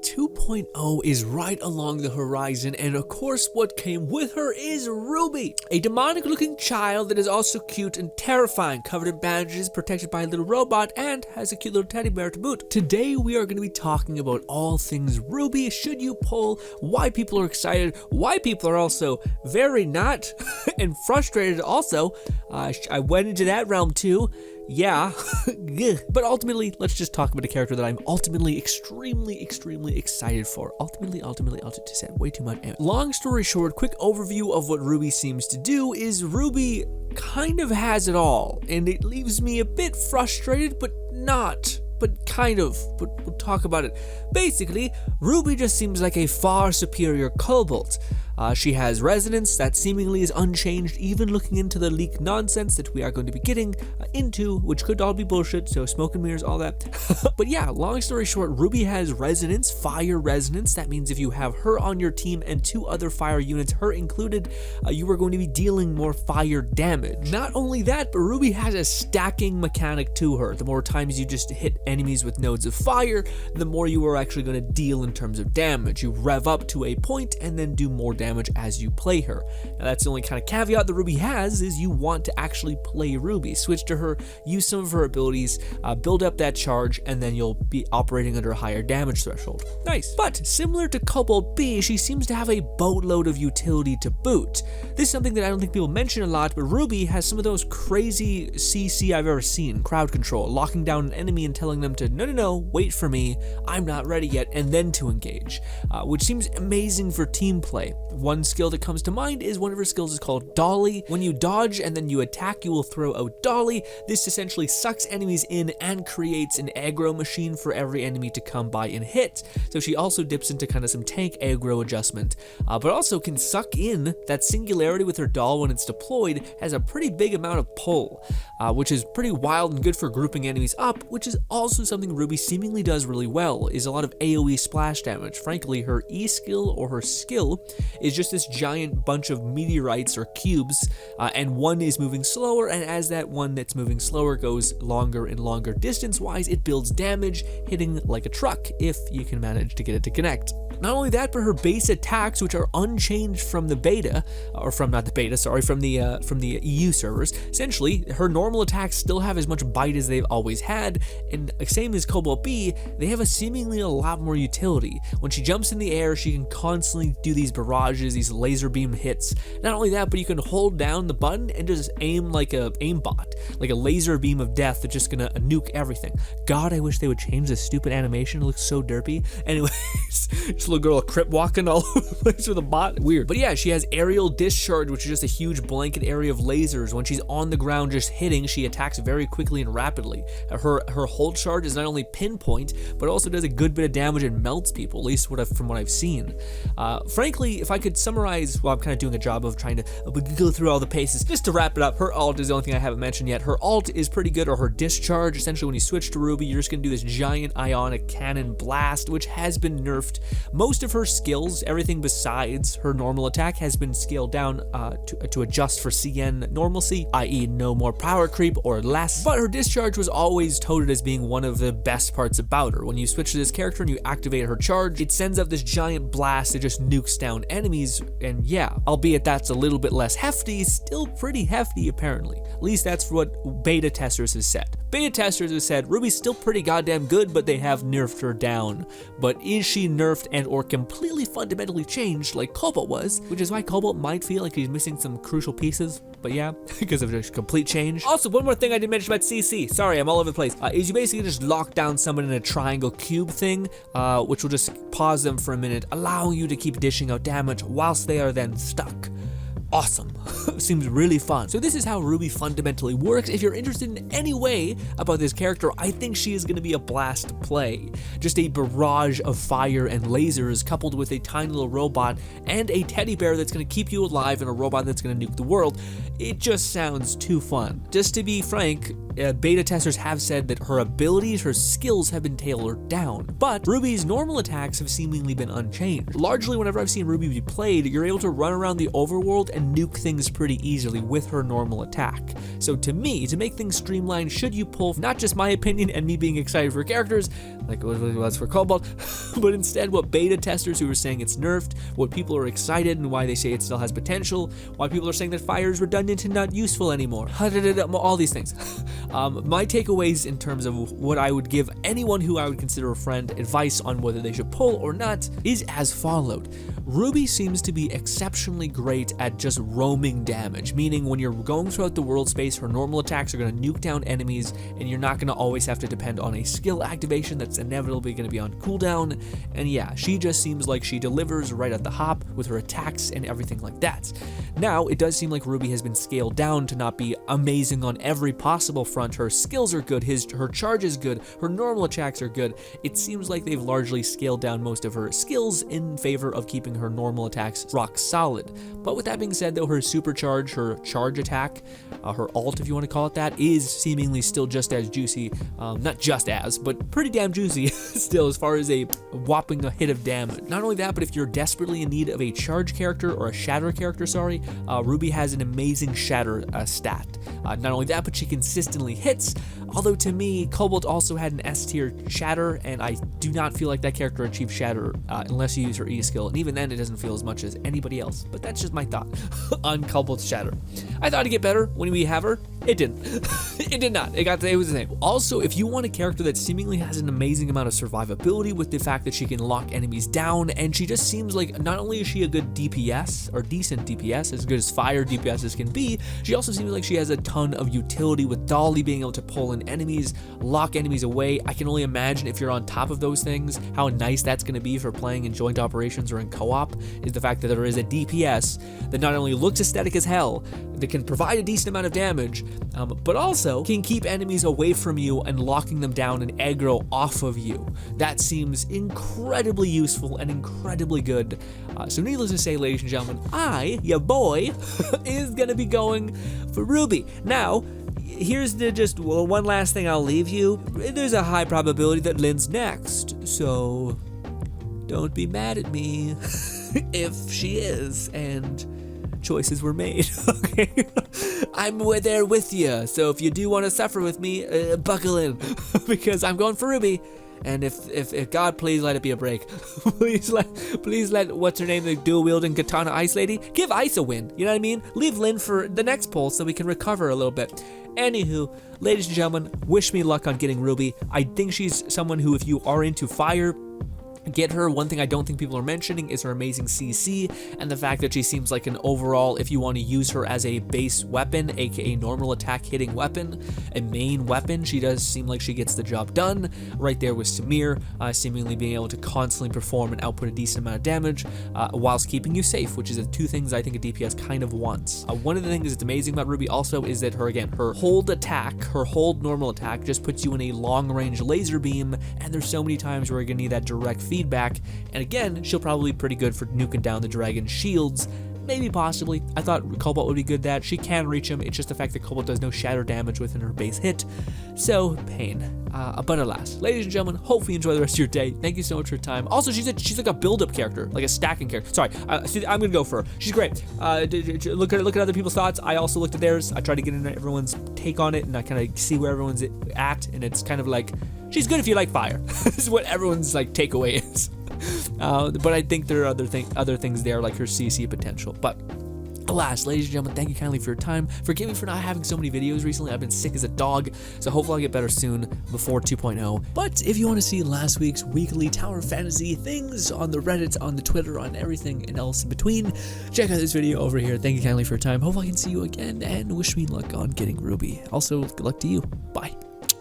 2.0 is right along the horizon, and of course what came with her is Ruby, a demonic looking child that is also cute and terrifying, covered in bandages, protected by a little robot, and has a cute little teddy bear to boot. Today we are going to be talking about all things Ruby, should you pull, why people are excited, why people are also very not, and frustrated also. I went into that realm too. Yeah, but ultimately, let's just talk about a character that I'm ultimately extremely excited for. Ultimately, to say way too much. Long story short, quick overview of what Ruby seems to do is Ruby kind of has it all, and it leaves me a bit frustrated, but not. But kind of, but we'll talk about it. Basically, Ruby just seems like a far superior Cobalt. She has resonance that seemingly is unchanged, even looking into the leak nonsense that we are going to be getting into, which could all be bullshit, so smoke and mirrors, all that. But yeah, long story short, Ruby has resonance, fire resonance. That means if you have her on your team and 2 other fire units, her included, you are going to be dealing more fire damage. Not only that, but Ruby has a stacking mechanic to her. The more times you just hit enemies with nodes of fire, the more you are actually going to deal in terms of damage. You rev up to a point and then do more damage as you play her. Now that's the only kind of caveat that Ruby has, is you want to actually play Ruby. Switch to her, use some of her abilities, build up that charge, and then you'll be operating under a higher damage threshold. Nice. But similar to Cobalt B, she seems to have a boatload of utility to boot. This is something that I don't think people mention a lot, but Ruby has some of those crazy CC I've ever seen. Crowd control, locking down an enemy and telling them to no, wait for me, I'm not ready yet, and then to engage, which seems amazing for team play. One skill that comes to mind is one of her skills is called dolly. When you dodge and then you attack, you will throw out dolly. This essentially sucks enemies in and creates an aggro machine for every enemy to come by and hit. So she also dips into kind of some tank aggro adjustment, but also can suck in that singularity with her doll when it's deployed, has a pretty big amount of pull, which is pretty wild and good for grouping enemies up, which is also something Ruby seemingly does really well, is a lot of AoE splash damage. Frankly, her E skill or her skill is just this giant bunch of meteorites or cubes, and one is moving slower, and as that one that's moving slower goes longer and longer distance-wise, it builds damage, hitting like a truck if you can manage to get it to connect. Not only that, but her base attacks, which are unchanged from the beta, or from not the beta, sorry, from the EU servers. Essentially, her normal attacks still have as much bite as they've always had, and same as Cobalt B, they have a seemingly a lot more utility. When she jumps in the air, she can constantly do these barrages, these laser beam hits. Not only that, but you can hold down the button and just aim like a aimbot, like a laser beam of death that's just gonna nuke everything. God, I wish they would change this stupid animation. It looks so derpy. Anyways, just a little girl crip walking all over the place with a bot. Weird. But yeah, she has aerial discharge, which is just a huge blanket area of lasers. When she's on the ground just hitting, she attacks very quickly and rapidly. Her hold charge is not only pinpoint, but also does a good bit of damage and melts people, at least from what I've seen. Frankly, if I could summarize, well, I'm kind of doing a job of trying to go through all the paces. Just to wrap it up, her ult is the only thing I haven't mentioned yet. Her ult is pretty good, or her discharge. Essentially, when you switch to Ruby, you're just going to do this giant ionic cannon blast, which has been nerfed. Most of her skills, everything besides her normal attack, has been scaled down to adjust for CN normalcy, i.e. no more power creep or less. But her discharge was always touted as being one of the best parts about her. When you switch to this character and you activate her charge, it sends out this giant blast that just nukes down enemies, and yeah, albeit that's a little bit less hefty, still pretty hefty apparently. At least that's what beta testers have said. Beta testers have said Ruby's still pretty goddamn good, but they have nerfed her down. But is she nerfed and or completely fundamentally changed like Cobalt was, which is why Cobalt might feel like he's missing some crucial pieces, but yeah, because of just complete change. Also, one more thing I didn't mention about CC, sorry, I'm all over the place, is you basically just lock down someone in a triangle cube thing, which will just pause them for a minute, allowing you to keep dishing out damage whilst they are then stuck. Awesome. Seems really fun. So this is how Ruby fundamentally works. If you're interested in any way about this character, I think she is going to be a blast to play. Just a barrage of fire and lasers coupled with a tiny little robot and a teddy bear that's going to keep you alive and a robot that's going to nuke the world. It just sounds too fun. Just to be frank, beta testers have said that her abilities, her skills have been tailored down, but Ruby's normal attacks have seemingly been unchanged. Largely, whenever I've seen Ruby be played, you're able to run around the overworld and nuke things pretty easily with her normal attack. So to me, to make things streamlined, should you pull not just my opinion and me being excited for characters, like what was for Cobalt, but instead what beta testers who are saying it's nerfed, what people are excited and why they say it still has potential, why people are saying that fire is redundant and not useful anymore, all these things. My takeaways in terms of what I would give anyone who I would consider a friend advice on whether they should pull or not is as followed. Ruby seems to be exceptionally great at just roaming damage, meaning when you're going throughout the world space, her normal attacks are going to nuke down enemies, and you're not going to always have to depend on a skill activation that's inevitably going to be on cooldown. And yeah, she just seems like she delivers right at the hop with her attacks and everything like that. Now, it does seem like Ruby has been scaled down to not be amazing on every possible front. Her skills are good, her charge is good, her normal attacks are good. It seems like they've largely scaled down most of her skills in favor of keeping her normal attacks rock solid. But with that being said, though, her supercharge, her charge attack, her ult, if you want to call it that, is seemingly still just as juicy, not just as, but pretty damn juicy still as far as a whopping hit of damage. Not only that, but if you're desperately in need of a charge character, or a shatter character, sorry, Ruby has an amazing shatter stat. Not only that, but she consistently hits, although to me, Cobalt also had an S tier shatter, and I do not feel like that character achieves shatter unless you use her E skill, and even then it doesn't feel as much as anybody else, but that's just my thought on Cobalt's shatter. I thought it'd get better when we have her. It didn't. It did not. It was the same. Also, if you want a character that seemingly has an amazing amount of survivability with the fact that she can lock enemies down, and she just seems like not only is she a good DPS, or decent DPS, as good as fire DPS as can be, she also seems like she has a ton of utility with Dolly being able to pull in enemies, lock enemies away. I can only imagine if you're on top of those things, how nice that's going to be for playing in joint operations or in co-op, is the fact that there is a DPS that not only looks aesthetic as hell, that can provide a decent amount of damage, but also can keep enemies away from you and locking them down and aggro off of you. That seems incredibly useful and incredibly good. So needless to say, ladies and gentlemen, your boy, is gonna be going for Ruby. Now, here's one last thing I'll leave you. There's a high probability that Lynn's next, so don't be mad at me if she is, and choices were made, okay? I'm there with you, so if you do want to suffer with me, buckle in, because I'm going for Ruby, and if God, please let it be a break. please let what's her name, the dual-wielding katana ice lady, give Ice a win, you know what I mean? Leave Lynn for the next poll so we can recover a little bit. Anywho, ladies and gentlemen, wish me luck on getting Ruby. I think she's someone who, if you are into fire, get her. One thing I don't think people are mentioning is her amazing CC and the fact that she seems like an overall, if you want to use her as a base weapon, aka normal attack hitting weapon, a main weapon, she does seem like she gets the job done. Right there with Samir, seemingly being able to constantly perform and output a decent amount of damage whilst keeping you safe, which is the two things I think a DPS kind of wants. One of the things that's amazing about Ruby also is that her hold attack, her hold normal attack just puts you in a long range laser beam, and there's so many times where you're gonna need that direct feedback, and again, she'll probably be pretty good for nuking down the dragon's shields. Maybe, possibly. I thought Cobalt would be good at that. She can reach him. It's just the fact that Cobalt does no shatter damage within her base hit. So, pain. But alas. Ladies and gentlemen, hopefully you enjoy the rest of your day. Thank you so much for your time. Also, she's like a build-up character, like a stacking character. Sorry, I'm gonna go for her. She's great. Look at other people's thoughts. I also looked at theirs. I tried to get into everyone's take on it, and I kind of see where everyone's at, and it's kind of like, she's good if you like fire. This is what everyone's like takeaway is. But I think there are other things there, like her CC potential. But alas, ladies and gentlemen, thank you kindly for your time. Forgive me for not having so many videos recently. I've been sick as a dog, so hopefully I'll get better soon before 2.0. But if you want to see last week's weekly Tower Fantasy things on the Reddit, on the Twitter, on everything and else in between, check out this video over here. Thank you kindly for your time. Hopefully I can see you again, and wish me luck on getting Ruby. Also, good luck to you. Bye.